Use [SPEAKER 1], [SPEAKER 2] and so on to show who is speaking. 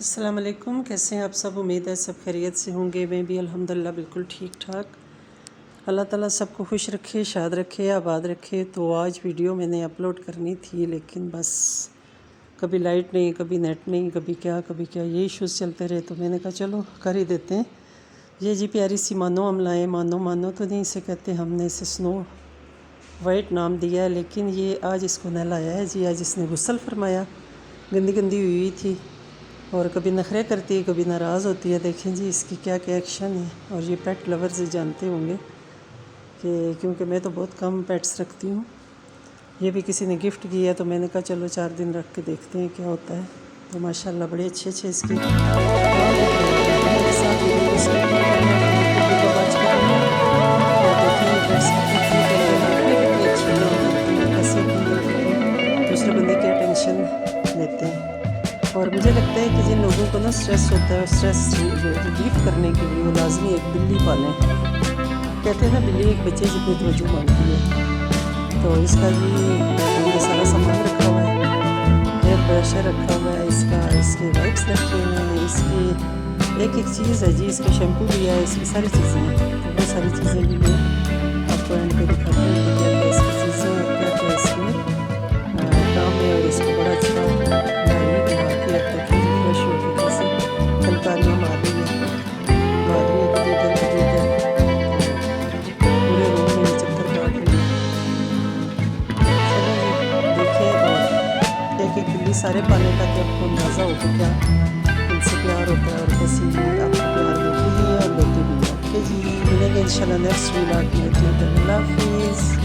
[SPEAKER 1] अस्सलाम वालेकुम। कैसे हैं आप सब? उम्मीद है सब खैरियत से होंगे। मैं भी अल्हम्दुलिल्लाह बिल्कुल ठीक ठाक। अल्लाह ताला सबको खुश रखे, शाद रखे, आबाद रखे। तो आज वीडियो मैंने अपलोड करनी थी, लेकिन बस कभी लाइट नहीं, कभी नेट नहीं, कभी क्या ये इश्यूज़ चलते रहे, तो मैंने कहा चलो कर ही देते हैं। ये जी प्यारी सी मानो हम लाए। मानो तो नहीं इसे कहते, हमने इसे स्नो वाइट नाम दिया है, लेकिन ये आज इसको नहलाया है जी। आज इसने गुस्ल फरमाया, गंदी हुई थी और कभी नखरे करती है, कभी नाराज़ होती है। देखें जी इसकी क्या एक्शन है। और ये पेट लवर्स जानते होंगे कि क्योंकि मैं तो बहुत कम पेट्स रखती हूँ। ये भी किसी ने गिफ्ट किया, तो मैंने कहा चलो 4 दिन रख के देखते हैं क्या होता है। तो माशाल्लाह बड़े अच्छे इसकी दूसरे बंदे की अटेंशन लेते हैं। और मुझे लगता है कि जिन लोगों को ना स्ट्रेस होता है, स्ट्रेस रिलीफ करने के लिए वो लाजमी एक बिल्ली पालें। कहते हैं ना बिल्ली एक बच्चे जितनी तवज्जो मांगती है। तो इसका जी मैंने सारा सामान रखा हुआ है, हेयर ब्रशर रखा हुआ है, इसके वाइप्स रखे हुए हैं, इसकी एक चीज़ है जी, इसका शैम्पू भी है, इसकी सारी चीज़ें हैं। तो वो सारी चीज़ें भी मैं आपको एंड पे दिखाती हूँ कि क्या क्या इसकी चीज़ें और क्या क्या इसमें काम है। और इसको बड़ा अच्छा फुलकारियाँ मार रही है पूरे रूम में चक्कर काट रही है। चलो देखें और एक बिल्ली सारे पाने का कि आपको अंदाज़ा हो कि क्या इनसे प्यार होता है और कैसी आपको प्यार मिलती है और लेती भी है। ओके जी, मिलेंगे इंशाल्लाह नेक्स्ट व्लॉग में। अल्लाह हाफिज़।